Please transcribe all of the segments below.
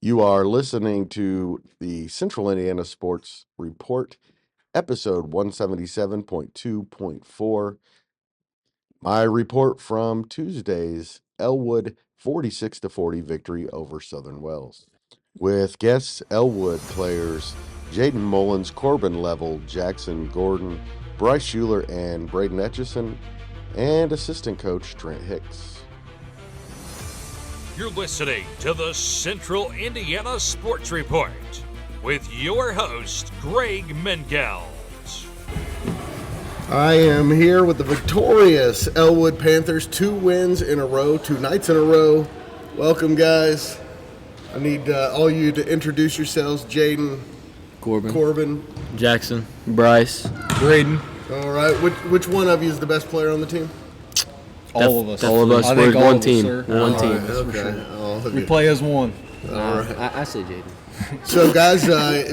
You are listening to the Central Indiana Sports Report, episode 177.2.4. My report from Tuesday's Elwood 46-40 victory over Southern Wells. With guests Elwood players Jayden Mullins, Corbin Leavell, Jackson Gordon, Brice Shuler, and Braden Etchison, and assistant coach Trent Hicks. You're listening to the Central Indiana Sports Report with your host, Greg Mengelt. I am here with the victorious Elwood Panthers, 2 wins in a row, 2 nights in a row. Welcome, guys. I need all you to introduce yourselves. Jayden, Corbin, Jackson, Brice, Braden. All right. Which one of you is the best player on the team? All of us. All of us. I We're think all one of us, team. sir. One team. Right, okay. All of We you. play as one. All right. I say Jayden. So, guys,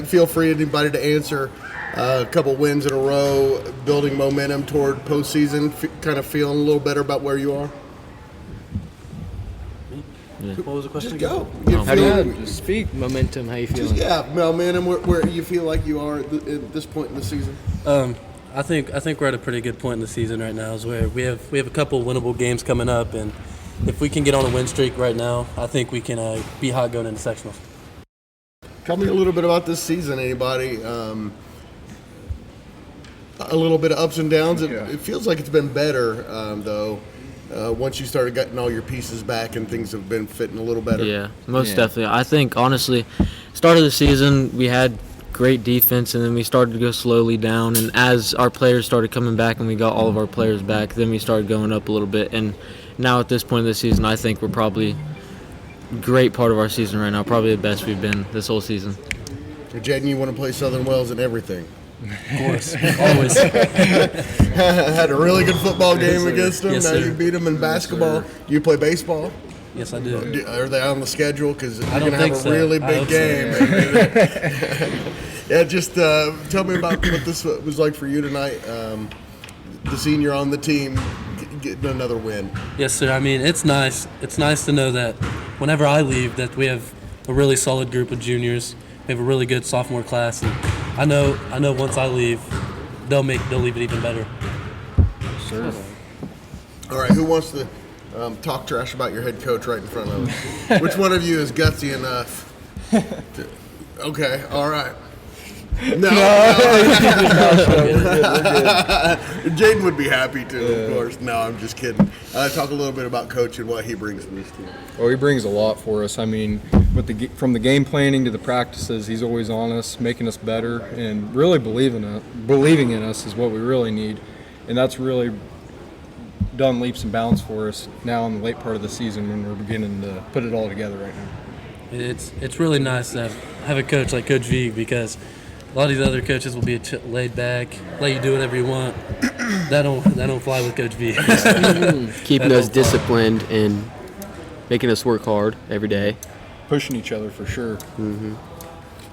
feel free, anybody, to answer. A couple wins in a row, building momentum toward postseason, kind of feeling a little better about where you are. Yeah. What was the question? Just go. How do you Just speak. momentum? How you feeling? Yeah, momentum. Where you feel like you are at this point in the season? I think we're at a pretty good point in the season right now. Is where we have a couple winnable games coming up, and if we can get on a win streak right now, I think we can be hot going into sectionals. Tell me a little bit about this season. Anybody? A little bit of ups and downs. It feels like it's been better though. Once you started getting all your pieces back and things have been fitting a little better. Yeah, most definitely. I think, honestly, start of the season, we had great defense, and then we started to go slowly down. And as our players started coming back and we got all of our players back, then we started going up a little bit. And now at this point of the season, I think we're probably a great part of our season right now, probably the best we've been this whole season. Jayden, you want to play Southern Wells and everything. Of course, always. Had a really good football game against them. Yes, Now sir. you beat them in basketball. You play baseball? Yes, I do. Are they on the schedule? Because you're don't going to think have a so. really I big hope game. Yeah, just tell me about what this was like for you tonight. The senior on the team getting another win. Yes, sir. I mean, it's nice. It's nice to know that whenever I leave, that we have a really solid group of juniors. We have a really good sophomore class, and I know once I leave, they'll leave it even better. Sure. All right, who wants to talk trash about your head coach right in front of us? Which one of you is gutsy enough? Okay, all right. No. Jayden would be happy to, of course. No, I'm just kidding. Talk a little bit about Coach and what he brings to this team. Well, he brings a lot for us. I mean, from the game planning to the practices, he's always on us, making us better, and really believing in us is what we really need. And that's really done leaps and bounds for us now in the late part of the season when we're beginning to put it all together right now. It's really nice to have a coach like Coach V, because a lot of these other coaches will be laid back, let you do whatever you want. That don't fly with Coach V. Keeping us disciplined and making us work hard every day. Pushing each other for sure.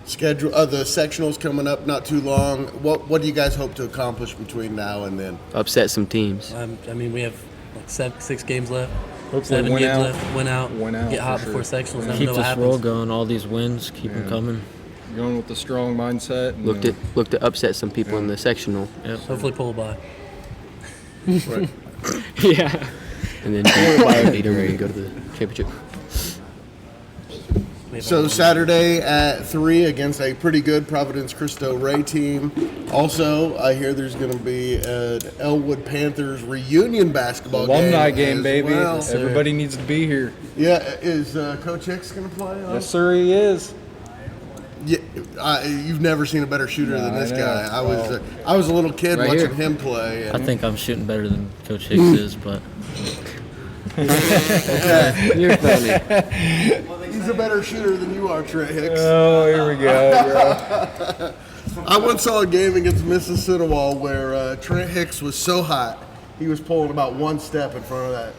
Schedule the sectionals coming up not too long. What do you guys hope to accomplish between now and then? Upset some teams. I mean, we have like 6 games left. Hopefully 7 win games out. left. Win out. Get hot for before sure. sectionals. Never Keep know what this happens. roll going, all these wins, keep them coming. Going with the strong mindset. And, Look to upset some people in the sectional. Yep. Hopefully pull a bye. Right. Yeah. And then beat them and go to the championship. So Saturday at 3 against a pretty good Providence Cristo Ray team. Also, I hear there's going to be an Elwood Panthers reunion basketball alumni game game, as baby. well. Everybody needs to be here. Yeah, is Coach Hicks going to play? Yes, sir, he is. Yeah, you've never seen a better shooter than this I know. guy. I was a little kid Right watching here. him play. I think I'm shooting better than Coach Hicks is, but you're funny. He's a better shooter than you are, Trent Hicks. Oh, here we go, bro. I once saw a game against Mississippi where Trent Hicks was so hot, he was pulling about one step in front of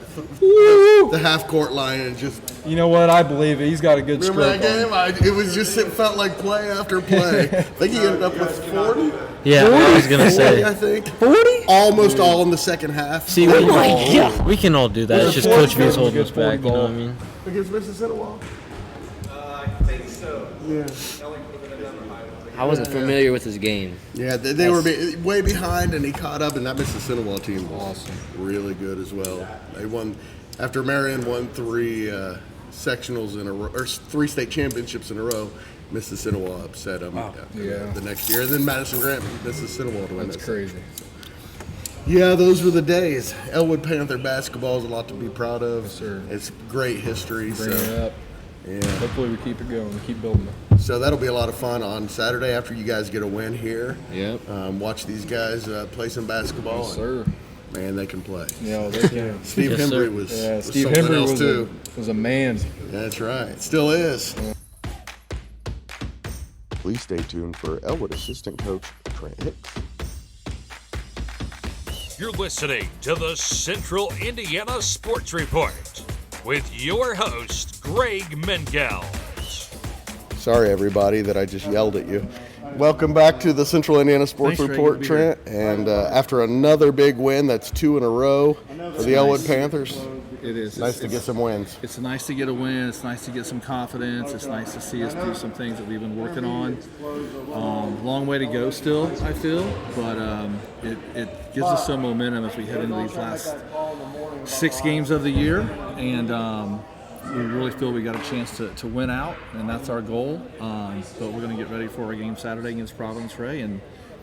the half-court line and just... You know what? I believe it. He's got a good Remember stroke that on him. game? It felt like play after play. I think he ended up with 40. yeah, I was gonna 40, say. I think. 40? Almost all in the second half. See, we can all do that. It's just Coach V's holding us back. You know what I mean? Against Mississippi? Yeah. I wasn't familiar with his game. Yeah, they were way behind, and he caught up, and that Mississinawa team was awesome. Really good as well. They won after Marion won 3 sectionals in a row, or 3 state championships in a row. Mississinawa upset them the next year, and then Madison Grant beat Mississinawa to win. That's crazy. Yeah, those were the days. Elwood Panther basketball is a lot to be proud of. Yes, sir. It's great history. Bring it up. Yeah. Hopefully we keep it going. We keep building it. So that'll be a lot of fun on Saturday after you guys get a win here. Yep. Watch these guys play some basketball. Yes, sir. Man, they can play. Yeah, they can. Steve Yes, Hembry sir. was Steve something Hembry else too. was a man. That's right. Still is. Please stay tuned for Elwood assistant coach Trent Hicks. You're listening to the Central Indiana Sports Report with your host, Greg Mengel. Sorry, everybody, that I just yelled at you. Welcome back to the Central Indiana Sports Report, Trent. And after another big win, that's 2 in a row for the Elwood Panthers. It is. Nice to get some wins. It's nice to get a win. It's nice to get some confidence. It's nice to see us do some things that we've been working on. Long way to go still, I feel, but it gives us some momentum as we head into these last 6 games of the year, and we really feel we got a chance to win out, and that's our goal. But we're going to get ready for our game Saturday against Providence Ray and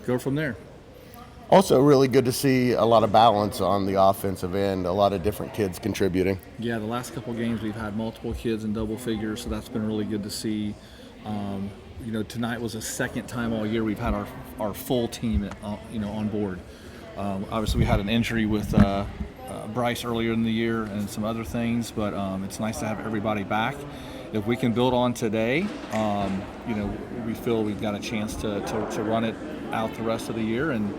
go from there. Also, really good to see a lot of balance on the offensive end, a lot of different kids contributing. Yeah, the last couple of games we've had multiple kids in double figures, so that's been really good to see. Tonight was the second time all year we've had our full team, on board. Obviously, we had an injury with Brice earlier in the year and some other things, but it's nice to have everybody back. If we can build on today, we feel we've got a chance to run it out the rest of the year and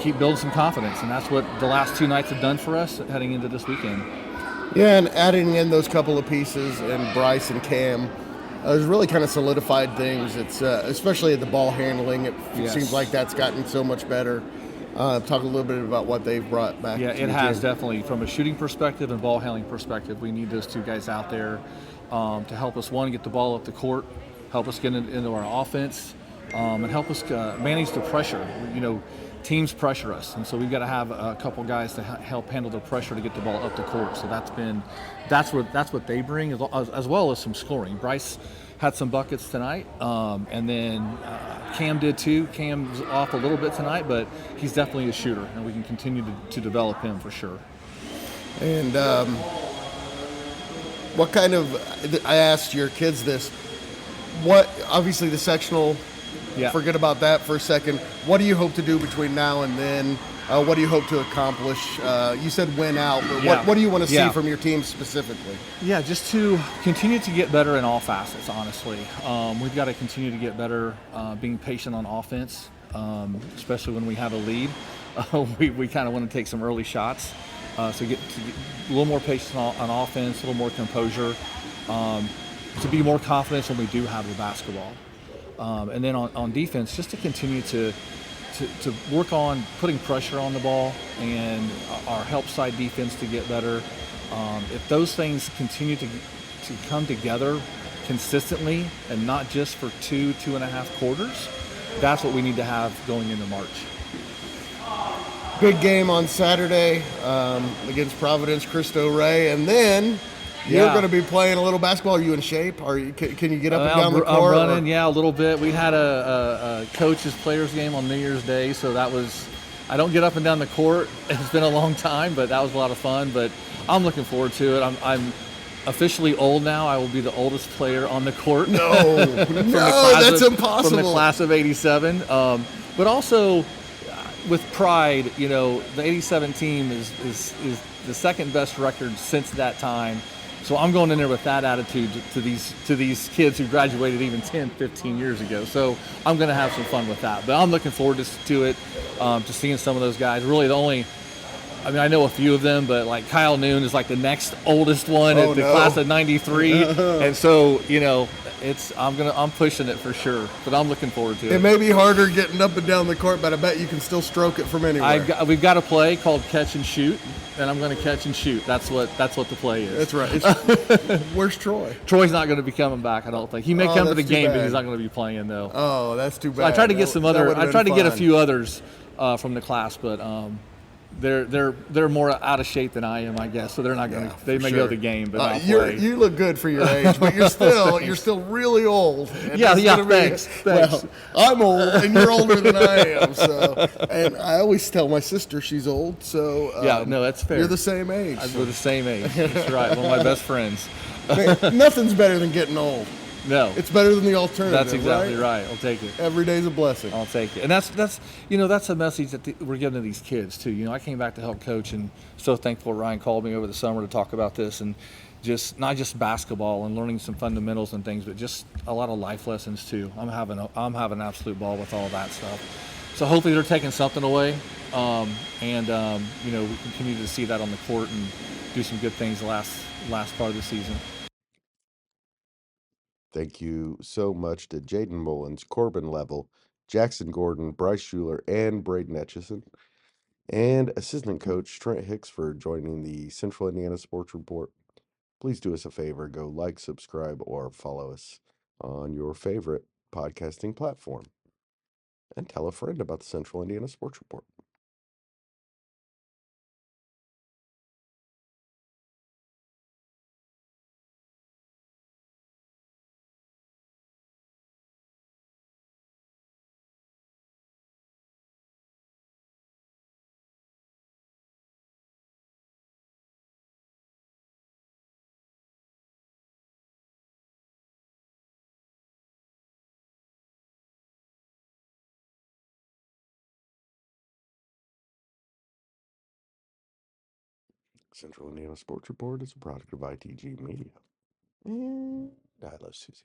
keep building some confidence, and that's what the last 2 nights have done for us heading into this weekend. Yeah, and adding in those couple of pieces and Brice and Cam has really kind of solidified things. It's especially at the ball handling. It seems like that's gotten so much better. Talk a little bit about what they've brought back. Yeah, to it the has team. definitely. From a shooting perspective and ball handling perspective, we need those 2 guys out there to help us, one, get the ball up the court, help us get into our offense, and help us manage the pressure. Teams pressure us, and so we've got to have a couple guys to help handle the pressure to get the ball up the court. So that's what they bring, as well as some scoring. Brice had some buckets tonight, and then Cam did too. Cam's off a little bit tonight, but he's definitely a shooter, and we can continue to develop him for sure. And what kind of, I asked your kids this, obviously the sectional, forget about that for a second. What do you hope to do between now and then? What do you hope to accomplish? You said win out, but what do you want to see from your team specifically? Yeah, just to continue to get better in all facets, honestly. We've got to continue to get better being patient on offense, especially when we have a lead. We kind of want to take some early shots. So get a little more patience on offense, a little more composure, to be more confident when we do have the basketball. And then on defense, just to continue to work on putting pressure on the ball and our help side defense to get better. If those things continue to come together consistently and not just for 2.5 quarters, that's what we need to have going into March. Big game on Saturday against Providence Cristo Ray, and then you're going to be playing a little basketball. Are you in shape? Can you get up and down the court? I'm running, a little bit. We had a coach's players game on New Year's Day, so I don't get up and down the court. It's been a long time, but that was a lot of fun. But I'm looking forward to it. I'm officially old now. I will be the oldest player on the court. No, that's impossible. From the class of '87, but also with pride, the '87 team is the second best record since that time. So I'm going in there with that attitude to these kids who graduated even 10, 15 years ago. So I'm going to have some fun with that. But I'm looking forward to it, to seeing some of those guys. Really, the I mean, I know a few of them, but like Kyle Noon is like the next oldest one Oh, at the no. class of '93, and so I'm pushing it for sure. But I'm looking forward to it. It may be harder getting up and down the court, but I bet you can still stroke it from anywhere. We've got a play called catch and shoot, and I'm going to catch and shoot. That's what the play is. That's right. Where's Troy? Troy's not going to be coming back. I don't think he may come to the that's too game, but bad. he's not going to be playing though. Oh, that's too bad. So I tried to get I tried to get a fun. few others from the class, but they're more out of shape than I am, I guess. So they're not going to. They may go to the game, but not play. You look good for your age, but you're still really old. And Yeah, it's gonna be- thanks. Well, I'm old, and you're older than I am. So, and I always tell my sister she's old. So Yeah, no, that's fair. You're the same age. We're the same age. That's right. One of my best friends. Man, nothing's better than getting old. No, It's better than the alternative. that's exactly right. I'll take it. Every day's a blessing. I'll take it. And that's a message that we're giving to these kids too. I came back to help coach, and so thankful Ryan called me over the summer to talk about this, and just not just basketball and learning some fundamentals and things, but just a lot of life lessons too. I'm having an absolute ball with all that stuff. So hopefully they're taking something away, and we continue to see that on the court and do some good things the last part of the season. Thank you so much to Jayden Mullins, Corbin Leavell, Jackson Gordon, Brice Shuler, and Braden Etchison, and assistant coach Trent Hicks for joining the Central Indiana Sports Report. Please do us a favor, go like, subscribe, or follow us on your favorite podcasting platform. And tell a friend about the Central Indiana Sports Report. Central Indiana Sports Report is a product of ITG Media. And I love Susie.